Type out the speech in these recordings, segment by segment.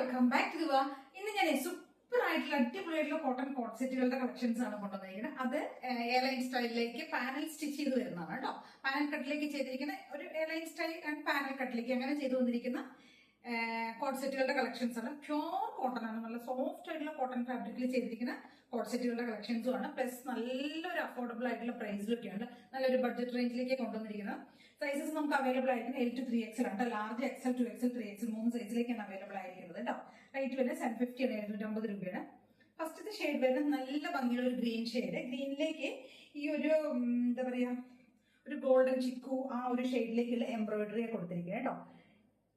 Welcome back to ദിവ. ഇന്ന് ഞാൻ സൂപ്പർ ആയിട്ടുള്ള അടിപൊളിയായിട്ടുള്ള കോട്ടൺ കോട്ട് സെറ്റുകളുടെ കളക്ഷൻസ് ആണ് കൊണ്ടുവന്നിരിക്കുന്നത്. അത് എയർലൈൻ സ്റ്റൈലിലേക്ക് പാനൽ സ്റ്റിച്ച് ചെയ്ത് വരുന്നതാണ് കേട്ടോ. പാനൽ കട്ടിലേക്ക് ചെയ്തിരിക്കുന്ന ഒരു എയർലൈൻ സ്റ്റൈൽ ആൻഡ് പാനൽ കട്ടിലേക്ക് അങ്ങനെ ചെയ്തു വന്നിരിക്കുന്ന കോട്ട് സെറ്റുകളുടെ കളക്ഷൻസ് ആണ്. പ്യോർ കോട്ടൺ ആണ്, നല്ല സോഫ്റ്റ് ആയിട്ടുള്ള കോട്ടൺ ഫാബ്രിക്കിൽ ചെയ്തിരിക്കുന്ന കോട്ട് സെറ്റുകളുടെ കളക്ഷൻസും ആണ്. പ്ലസ് നല്ലൊരു അഫോർഡബിൾ ആയിട്ടുള്ള പ്രൈസിലൊക്കെയാണ്, നല്ലൊരു ബഡ്ജറ്റ് റേഞ്ചിലേക്ക് കൊണ്ടുവന്നിരിക്കുന്നത്. സൈസസ് നമുക്ക് അവൈലബിൾ ആയിരിക്കും L to 3XL ആണ്. Large XL 2XL 3XL 3 സൈസിലേക്കാണ് available ആയിരിക്കുന്നത് കേട്ടോ. റേറ്റ് വരുന്നത് 750 ആണ്, 750 രൂപയാണ്. ഫസ്റ്റത്തെ ഷെയ്ഡ് വരുന്നത് നല്ല ഭംഗിയുള്ള ഒരു ഗ്രീൻ ഷെയ്ഡ്. ഗ്രീനിലേക്ക് ഈ ഒരു എന്താ പറയാ ഒരു ഗോൾഡൻ ചിക്കു ആ ഒരു ഷെയ്ഡിലേക്കുള്ള എംബ്രോയിഡറി കൊടുത്തിരിക്കുന്നത് കേട്ടോ.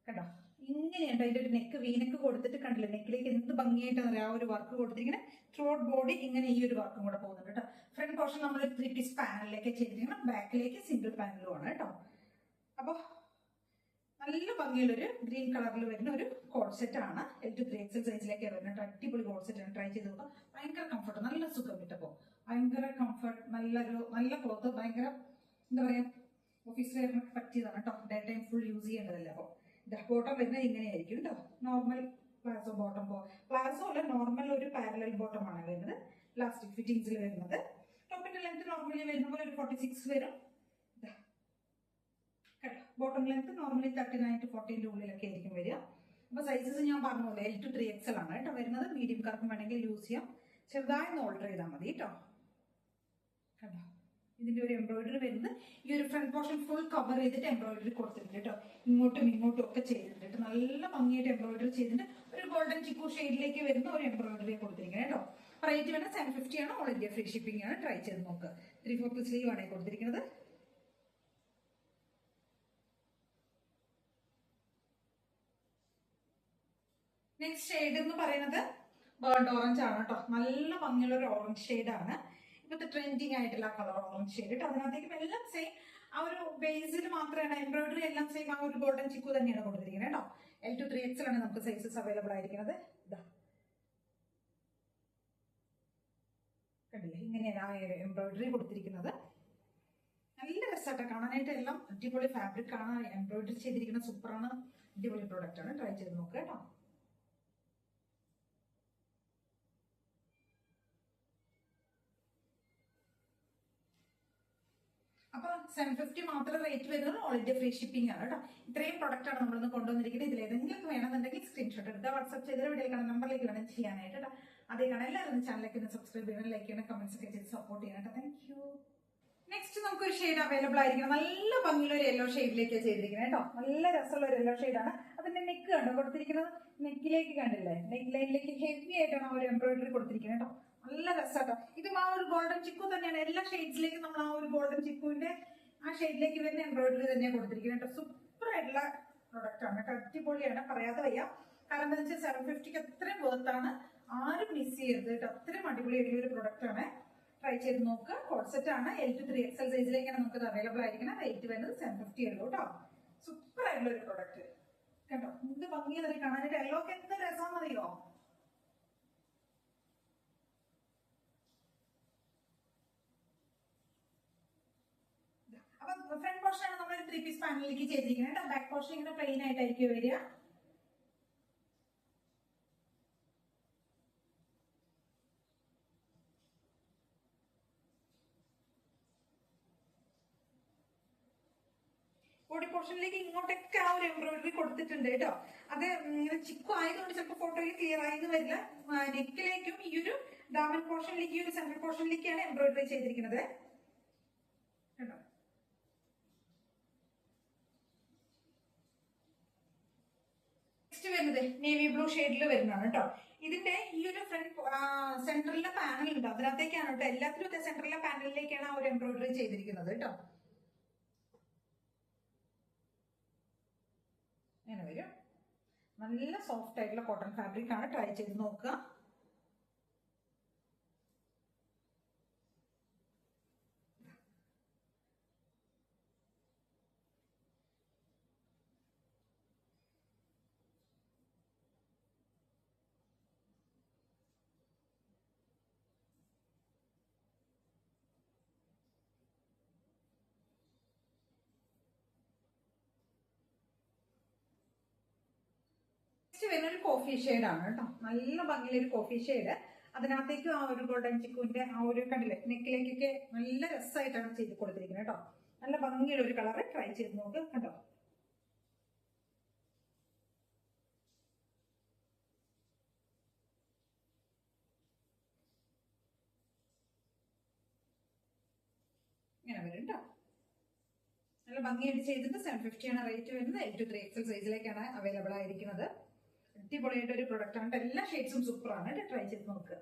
കണ്ടോ, ഇങ്ങനെയുണ്ട് അതിന്റെ ഒരു നെക്ക്, വീനക്ക് കൊടുത്തിട്ട് കണ്ടില്ല, നെക്കിലേക്ക് എന്ത് ഭംഗിയായിട്ടാണ് അറിയാം ആ ഒരു വർക്ക് കൊടുത്തിരിക്കുന്നത്. ത്രോട്ട് ബോഡി ഇങ്ങനെ ഈ ഒരു വർക്കും കൂടെ പോകുന്നുണ്ട് കേട്ടോ. ഫ്രണ്ട് പോർഷൻ നമ്മൾ 3 പീസ് പാനലിലേക്ക് ചെയ്തിരിക്കണം, ബാക്കിലേക്ക് സിംഗിൾ പാനലും ആണ് കേട്ടോ. അപ്പൊ നല്ല ഭംഗിയുള്ളൊരു ഗ്രീൻ കളറിൽ വരുന്ന ഒരു കോട്ട് സെറ്റ് ആണ്. L to 3XL സൈസിലേക്ക് വരുന്നത് അടിപൊളി കോട്ട് സെറ്റ് ആണ്. ട്രൈ ചെയ്ത് നോക്കാം. ഭയങ്കര കംഫർട്ട്, നല്ല സുഖം കിട്ടപ്പോ, ഭയങ്കര കംഫർട്ട്, നല്ല ക്ലോത്ത്, ഭയങ്കര എന്താ പറയാ ഓഫീസ് വെയറിനൊക്കെ പറ്റിയതാണ് കേട്ടോ. ഡേ ടൈം ഫുൾ യൂസ് ചെയ്യേണ്ടതല്ല. അപ്പൊ ബോട്ടം വരുന്നത് ഇങ്ങനെയായിരിക്കും കേട്ടോ. നോർമൽ പ്ലാസോ ബോട്ടം, പ്ലാസോ അല്ല, നോർമൽ ഒരു പാരലൽ ബോട്ടം ആണ് വരുന്നത്. പ്ലാസ്റ്റിക് ഫിറ്റിംഗ്സിൽ വരുന്നത്. ടോപ്പിന്റെ ലെങ്ത് നോർമലി വരുന്ന പോലെ ഒരു 46 വരും. ബോട്ടം ലെങ്ത് നോർമലി 39 to 40 ഉള്ളിലൊക്കെ ആയിരിക്കും വരിക. അപ്പൊ സൈസസ് ഞാൻ പറഞ്ഞ പോലെ L to 3XL ആണ് കേട്ടോ വരുന്നത്. മീഡിയം കാർക്കും വേണമെങ്കിൽ യൂസ് ചെയ്യാം, ചെറുതായി ഓൾട്ടർ ചെയ്താൽ മതി കേട്ടോ. കണ്ടോ, ഇതിന്റെ ഒരു എംബ്രോയിഡറി വരുന്നത് ഈ ഒരു ഫ്രണ്ട് പോർഷൻ ഫുൾ കവർ ചെയ്തിട്ട് എംബ്രോയിഡറി കൊടുത്തിട്ടുണ്ട് കേട്ടോ. ഇങ്ങോട്ടും ഇങ്ങോട്ടും ഒക്കെ ചെയ്തിട്ടുണ്ട്, നല്ല ഭംഗിയായിട്ട് എംബ്രോയിഡറി ചെയ്തിട്ട് ഒരു ഗോൾഡൻ ചിക്കു ഷെയ്ഡിലേക്ക് വരുന്ന ഒരു എംബ്രോയിഡറി കൊടുത്തിരിക്കുന്നത് കേട്ടോ. റേറ്റ് വേണം 750 ആണ്. ഓൾ ഇന്ത്യ ഫ്രീ ഷിപ്പിംഗ് ആണ്. ട്രൈ ചെയ്ത് നോക്കുക. 3/4 സ്ലീവ് ആണ് കൊടുത്തിരിക്കുന്നത്. നെക്സ്റ്റ് ഷെയ്ഡ് എന്ന് പറയുന്നത് ബേർഡ് ഓറഞ്ച് ആണ് കേട്ടോ. നല്ല ഭംഗിയുള്ള ഒരു ഓറഞ്ച് ഷെയ്ഡ് ആണ്. ഇപ്പോഴത്തെ ട്രെൻഡിങ് ആയിട്ടുള്ള കളർ ഓറഞ്ച് ഷെയ്ഡ് കേട്ടോ. അതിനകത്തേക്ക് എല്ലാം സെയിം ആ ഒരു ബേസിൽ മാത്രമാണ് എംബ്രോയിഡറി എല്ലാം സെയിം ആ ഒരു ഗോൾഡൻ ചിക്കു തന്നെയാണ് കൊടുത്തിരിക്കുന്നത് കേട്ടോ. L to 3XL ആണ് നമുക്ക് സൈസസ് അവൈലബിൾ ആയിരിക്കുന്നത്. ഇതാ കണ്ടില്ലേ, ഇങ്ങനെയാണ് ആ എംബ്രോയിഡറി കൊടുത്തിരിക്കുന്നത്. നല്ല രസമായിട്ട് കാണാനായിട്ട്, എല്ലാം അടിപൊളി ഫാബ്രിക് ആണ്. എംബ്രോയിഡറി ചെയ്തിരിക്കുന്ന സൂപ്പറാണ്, അടിപൊളി പ്രോഡക്റ്റ് ആണ്. ട്രൈ ചെയ്ത് നോക്കുക കേട്ടോ. അപ്പൊ 750 മാത്രം റേറ്റ് വരുന്നത്. ഓൾ ഇന്ത്യ ഫ്രീ ഷിപ്പിംഗ് ആണ് കേട്ടോ. ഇത്രയും പ്രൊഡക്റ്റ് ആണ് നമ്മളിന്ന് കൊണ്ടുവന്നിരിക്കുന്നത്. ഇതിൽ ഏതെങ്കിലും വേണമെന്നുണ്ടെങ്കിൽ സ്ക്രീൻഷോട്ട് എടുക്കുക, വാട്സ്ആപ്പ് ചെയ്ത വീഡിയോ കാണുന്ന നമ്പറിലേക്ക് വേണം ചെയ്യാനായിട്ട് കേട്ടോ. അതേ കാണാൻ എല്ലാവരും ചാനലിലേക്ക് ഒന്ന് സബ്സ്ക്രൈബ് ചെയ്യണം, ലൈക്ക് ചെയ്യണം, കമന്റ്സ് ഒക്കെ ചെയ്ത് സപ്പോർട്ട് ചെയ്യണം കേട്ടോ. Thank you. നെക്സ്റ്റ് നമുക്കൊരു ഷെയ്ഡ് അവൈലബിൾ ആയിരിക്കണം. നല്ല ഭംഗിയുള്ള ഒരു യെല്ലോ ഷെയ്ഡിലേക്ക് ചെയ്തിരിക്കുന്നത് കേട്ടോ. നല്ല രസമുള്ള ഒരു യെല്ലോ ഷെയ്ഡാണ്. അതിന്റെ നെക്ക് കണ്ടോ കൊടുത്തിരിക്കുന്നത്, നെക്കിലേക്ക് കണ്ടില്ലേ, നെക്ക് ലൈനിലേക്ക് ഹെവി ആയിട്ടാണ് ആ ഒരു എംബ്രോയിഡറി കൊടുത്തിരിക്കുന്നത് കേട്ടോ. നല്ല രസമാട്ടോ. ഇതും ആ ഒരു ഗോൾഡൻ ചിക്കു തന്നെയാണ്. എല്ലാ ഷെയ്ഡ്സിലേക്കും നമ്മൾ ആ ഒരു ഗോൾഡൻ ചിക്കുവിന്റെ ആ ഷെയ്ഡിലേക്ക് വരുന്ന എംബ്രോയിഡറി തന്നെയാണ് കൊടുത്തിരിക്കുന്നത് കേട്ടോ. സൂപ്പർ ആയിട്ടുള്ള പ്രൊഡക്റ്റ് ആണ് കേട്ടോ. അടിപൊളിയാണ്, പറയാതെ വയ്യ. കാരണം എന്താ വെച്ചാൽ 750 അത്രയും വേർത്താണ്. ആരും മിസ് ചെയ്യരുത് കേട്ടോ. അത്രയും അടിപൊളിയായിട്ടുള്ള ഒരു പ്രൊഡക്റ്റ് ആണ്. ട്രൈ ചെയ്ത് നോക്കുക. കോട്ട് സെറ്റ് ആണ്. L to 3XL സൈസിലേക്കാണ് നമുക്ക് അവൈലബിൾ ആയിരിക്കുന്നത്. റേറ്റ് വരുന്നത് 750 ഉള്ളൂ കേട്ടോ. സൂപ്പർ ആയിട്ടുള്ള ഒരു പ്രൊഡക്റ്റ് കേട്ടോ. എന്ത് ഭംഗിയെന്നറിയ കാണാനായിട്ട്, എല്ലോ ഒക്കെ എന്ത് രസമാണെന്നറിയോ. അപ്പൊ ഫ്രണ്ട് പോർഷൻ ആണ് നമ്മൾ 3 പീസ് പാനലിലേക്ക് ചെയ്തിരിക്കുന്നത് കേട്ടോ. ബാക്ക് പോർഷൻ ഇങ്ങനെ പ്ലെയിൻ ആയിട്ടായിരിക്കും വരിക. ബോഡി പോർഷനിലേക്ക് ഇങ്ങോട്ടൊക്കെ ആ ഒരു എംബ്രോയിഡറി കൊടുത്തിട്ടുണ്ട് കേട്ടോ. അത് ഇങ്ങനെ ചിക്കു ആയതുകൊണ്ട് ചിലപ്പോൾ ഫോട്ടോയിൽ ക്ലിയർ ആയെന്ന് വരില്ല. നെക്കിലേക്കും ഈ ഒരു ഡാമൻ പോർഷനിലേക്ക്, ഈ ഒരു സെൻട്രൽ പോർഷനിലേക്കാണ് എംബ്രോയിഡറി ചെയ്തിരിക്കുന്നത് കേട്ടോ. നെക്സ്റ്റ് വരുന്നത് നേവി ബ്ലൂ ഷെയ്ഡിൽ വരുന്നതാണ് കേട്ടോ. ഇതിന്റെ ഈ ഒരു ഫ്രണ്ട് സെൻട്രലിലെ പാനൽ ഉണ്ട്, അതിനകത്തേക്കാണ് കേട്ടോ. എല്ലാത്തിലും സെൻട്രലിലെ പാനലിലേക്കാണ് ആ ഒരു എംബ്രോയിഡറി ചെയ്തിരിക്കുന്നത് കേട്ടോ. അങ്ങനെ വരും. നല്ല സോഫ്റ്റ് ആയിട്ടുള്ള കോട്ടൺ ഫാബ്രിക് ആണ്. ട്രൈ ചെയ്ത് നോക്കുക. വരുന്ന ഒരു കോഫി ഷെയ്ഡാണ് കേട്ടോ. നല്ല ഭംഗിയുള്ള ഒരു കോഫി ഷെയ്ഡ്. അതിനകത്തേക്ക് ആ ഒരു ഗോൾഡൻ ചിക്കുവിന്റെ ആ ഒരു കണ്ടില്ലേ നെക്കിലേക്കൊക്കെ നല്ല രസമായിട്ടാണ് ചെയ്ത് കൊടുത്തിരിക്കുന്നത് കേട്ടോ. നല്ല ഭംഗിയുള്ള ഒരു കളറ്. ട്രൈ ചെയ്ത് നോക്ക് കേട്ടോ. ഇങ്ങനെ വരും കേട്ടോ. നല്ല ഭംഗിയായിട്ട് ചെയ്തിട്ട് 750 ആണ് റേറ്റ് വരുന്നത്. 8 to 3XL സൈസിലേക്കാണ് അവൈലബിൾ ആയിരിക്കുന്നത്. അടിപൊളിയായിട്ട് ഒരു പ്രൊഡക്റ്റ് ആണ്. എല്ലാ ഷെയ്ഡ്സും സൂപ്പറാണ്. ട്രൈ ചെയ്ത് നോക്കുക.